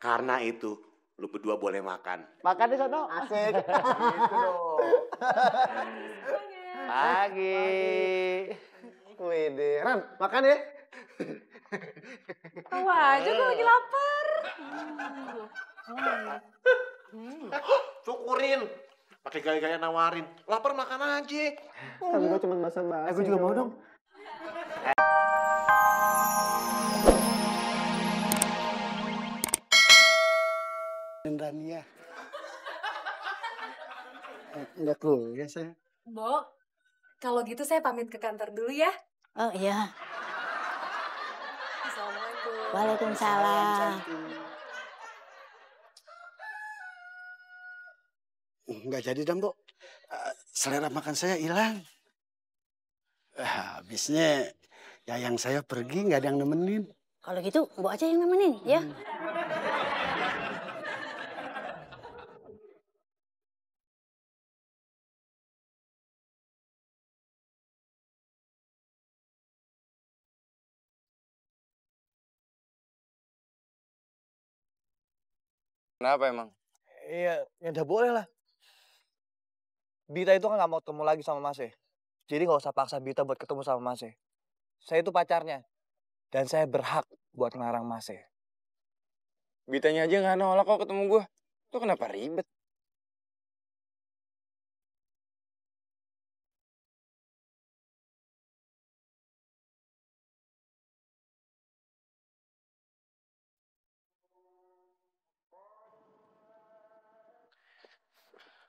Karena itu, lu berdua boleh makan. Makan di sono. Asik. Gitu dong. Pagi. Wede, Ran, makan ya. Tahu aja gue lagi lapar. Syukurin. Pakai gaya-gaya nawarin. Lapar makan aja. Kan gue cuma basa-basi. Gue juga mau dong. Dania. Enggak ya saya. Mbok, kalau gitu saya pamit ke kantor dulu ya. Oh iya. Assalamualaikum. Waalaikumsalam. Enggak jadi dah, Mbok. Selera makan saya hilang. Habisnya yayang saya pergi, nggak ada yang nemenin. Kalau gitu, Mbok aja yang nemenin, ya. Kenapa emang? Iya, ya udah boleh lah. Bita itu kan gak mau ketemu lagi sama Mas. Jadi gak usah paksa Bita buat ketemu sama Mas. Saya itu pacarnya. Dan saya berhak buat ngelarang Mas. Bitanya aja nggak nolak kok ketemu gue. Tuh kenapa ribet?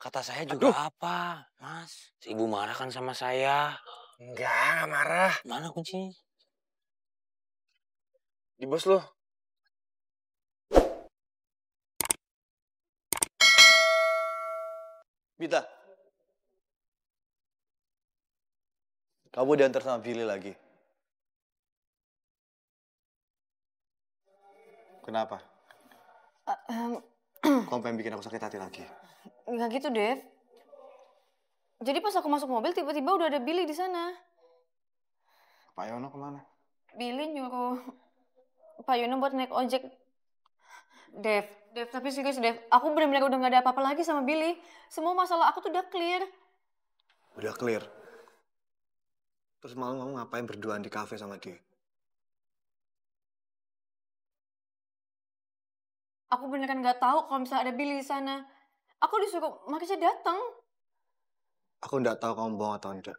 Kata saya juga apa, Mas? Si Ibu marah kan sama saya. Enggak marah. Mana kuncinya? Di bos lo. Bita. Kamu diantar sama Billy lagi. Kenapa? Kamu pengen bikin aku sakit hati lagi? Nggak gitu, Dev. Jadi pas aku masuk mobil, tiba-tiba udah ada Billy di sana. Pak Yono kemana? Billy nyuruh Pak Yono buat naik ojek. Dev, tapi serius, Dev. Aku benar-benar udah nggak ada apa-apa lagi sama Billy. Semua masalah aku tuh udah clear. Udah clear. Terus malam kamu ngapain berduaan di kafe sama dia? Aku beneran nggak tahu kalau misalnya ada Billy di sana. Aku disuruh Marsha datang. Aku nggak tahu kamu bohong atau enggak.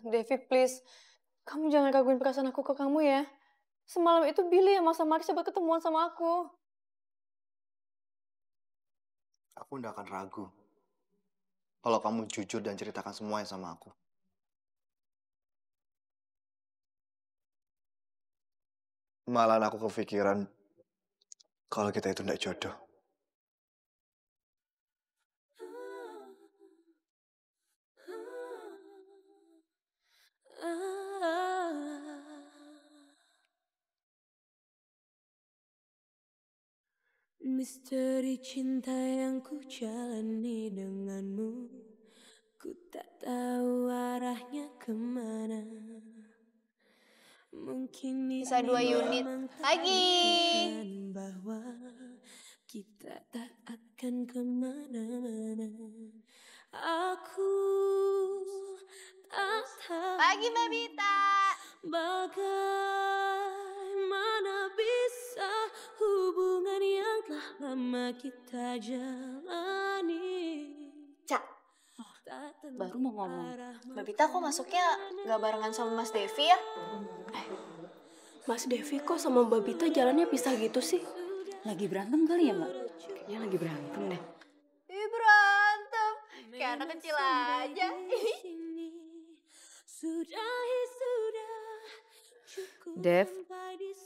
Devi, please. Kamu jangan raguin perasaan aku ke kamu ya. Semalam itu Billy yang maksa Marsha buat ketemuan sama aku. Aku nggak akan ragu. Kalau kamu jujur dan ceritakan semuanya sama aku. Malah aku kepikiran kalau kita itu nggak jodoh. Misteri cinta yang ku jalani denganmu, ku tak tahu arahnya kemana. Mungkin bisa 2 unit lagi. Bahwa kita tak akan kemana-mana. Aku tak tahu pagi Mbak Bita. Bagaimana bisa hubungan yang telah lama kita jalani. Cak, baru mau ngomong. Mbak Bita kok masuknya gak barengan sama Mas Devi ya? Mas Devi kok sama Mbak Bita jalannya pisah gitu sih? Lagi berantem kali ya, Mbak? Kayaknya lagi berantem deh. Ih, berantem. Kayak anak kecil aja. Dev,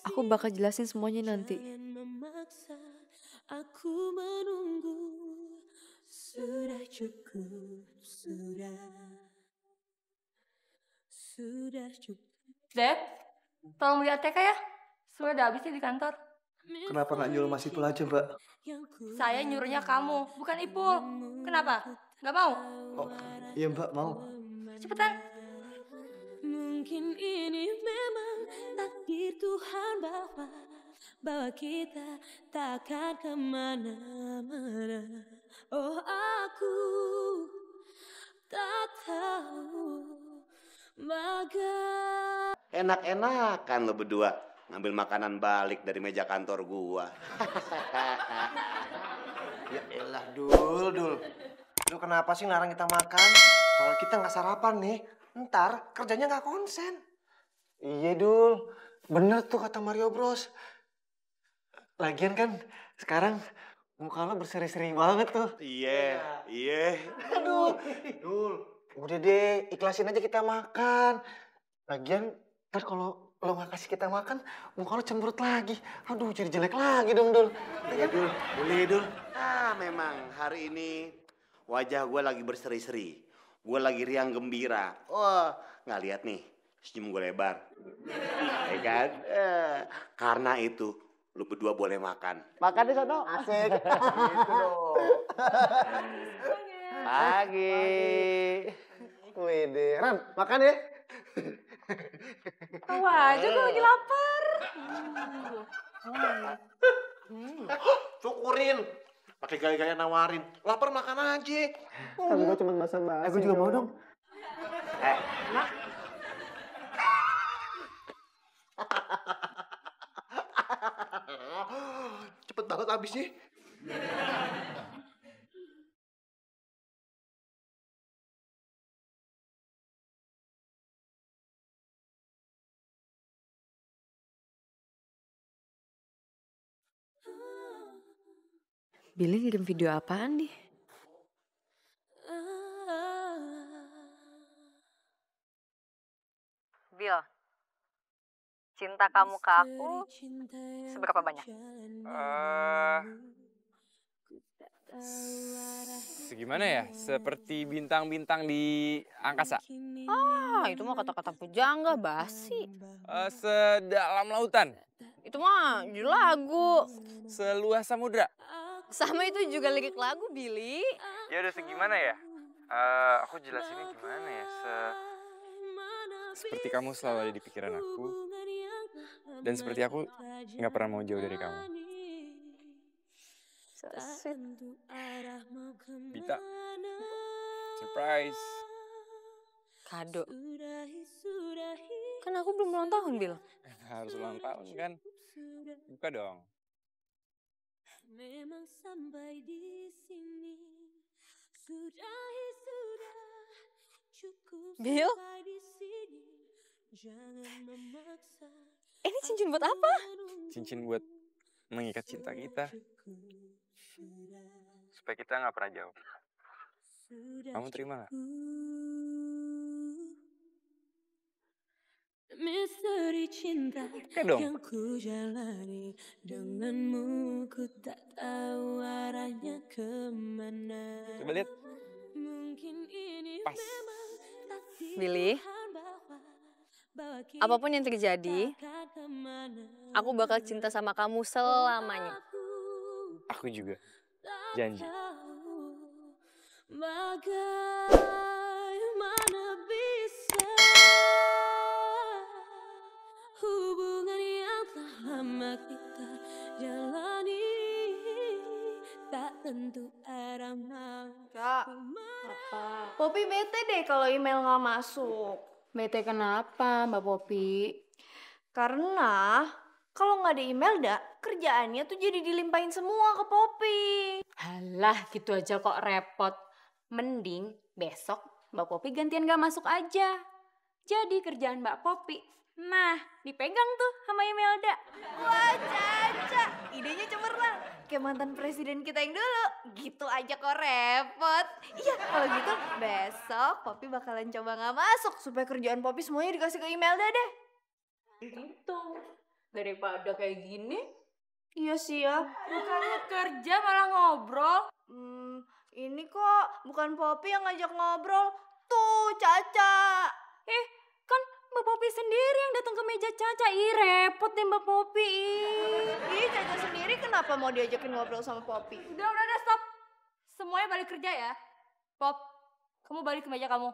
aku bakal jelasin semuanya nanti. Aku menunggu. Sudah cukup, sudah cukup. Dev, tolong lihat TK ya. Sudah udah habisnya di kantor. Kenapa nggak nyuruh Mas Ipul aja, Mbak? Saya nyuruhnya kamu, bukan Ipul. Kenapa? Nggak mau? Oh, iya Mbak, mau. Cepetan. Mungkin ini memang takdir Tuhan bahwa Bawa kita takkan kemana-mana. Oh aku tak tahu bagaimana. Enak-enakan lo berdua ngambil makanan balik dari meja kantor gua. Ya elah, Dul. Lu kenapa sih larang kita makan? Kalau kita nggak sarapan nih, ntar kerjanya nggak konsen. Iya, Dul. Bener tuh kata Mario Bros. Lagian kan sekarang muka lo berseri-seri banget tuh. Iya. Aduh, Dul. Udah deh, ikhlasin aja kita makan. Lagian ntar kalau lo nggak kasih kita makan, muka lo cemberut lagi. Aduh, jadi jelek lagi dong, Dul. Iya, Dul. Boleh, Dul. Memang hari ini wajah gue lagi berseri-seri. Gue lagi riang gembira. Oh, nggak lihat nih, senyum gue lebar. Ya kan? Karena itu, lu berdua boleh makan. Makan di sono. Asik. Gitu dong. Pagi. Wede, Ran, makan ya. Tahu aja gue lagi lapar. Syukurin. Pakai gaya-gaya nawarin. Lapar makan aja. Tapi gue cuma basa-basi. Gue juga mau dong. Cepet banget habisnya. Billy ngirim video apaan nih? Bill, cinta kamu ke aku seberapa banyak? Segimana ya? Seperti bintang-bintang di angkasa. Itu mah kata-kata pujangga basi. Sedalam lautan. Itu mah judul lagu. Seluas samudra. Sama itu juga lirik lagu, Billy. Ya udah segimana ya? Aku jelasinnya gimana ya? Seperti kamu selalu ada di pikiran aku. Dan seperti aku nggak pernah mau jauh dari kamu. So sweet. Bita, surprise. Kado. Kan aku belum ulang tahun, Bill. Harus ulang tahun kan? Buka dong. Memang sampai di sini sudah cukup Bill? sampai di sini. Jangan memaksa. Ini cincin buat apa? Cincin buat mengikat cinta kita. Supaya kita nggak pernah jauh. Kamu terima nggak? Misteri cinta dong. yang ku jalani denganmu, ku tak tahu arahnya kemana. Coba lihat. Mungkin ini Pas. memang takdir Billy, Tuhan bahwa kita apapun yang terjadi, takkan kemana. aku bakal cinta sama kamu selamanya. Aku juga. Janji. Bagaimana bisa hubungan yang telah lama kita jalani tak tentu arah Kak, apa? Poppy bete deh kalau email nggak masuk. Bete kenapa, Mbak Popi? Karena kalau nggak ada email kerjaannya tuh jadi dilimpahin semua ke Poppy. Halah, gitu aja kok repot. Mending besok Mbak Popi gantian gak masuk aja. Jadi kerjaan Mbak Popi, nah dipegang tuh sama Imelda. Wah, Caca, idenya cemerlang. Kayak mantan presiden kita yang dulu. Gitu aja kok repot. Iya, kalau gitu besok Poppy bakalan coba nggak masuk supaya kerjaan Poppy semuanya dikasih ke Imelda deh. Gitu. Daripada kayak gini, Iya sih ya. bukannya kerja malah ngobrol. Ini kok bukan Poppy yang ngajak ngobrol. Tuh, Caca. Kan Mbak Popi sendiri yang datang ke meja Caca. Ih, repot deh Mbak Popi. Ih, Caca sendiri kenapa mau diajakin ngobrol sama Poppy? Udah, stop. Semuanya balik kerja ya. Pop, kamu balik ke meja kamu.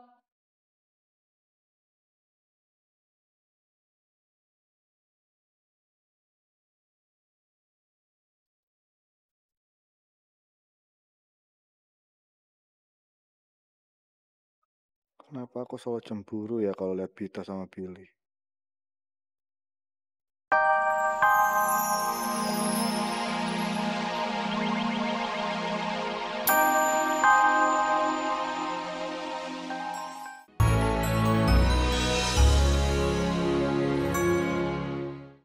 Kenapa aku selalu cemburu ya kalau lihat Bita sama Billy?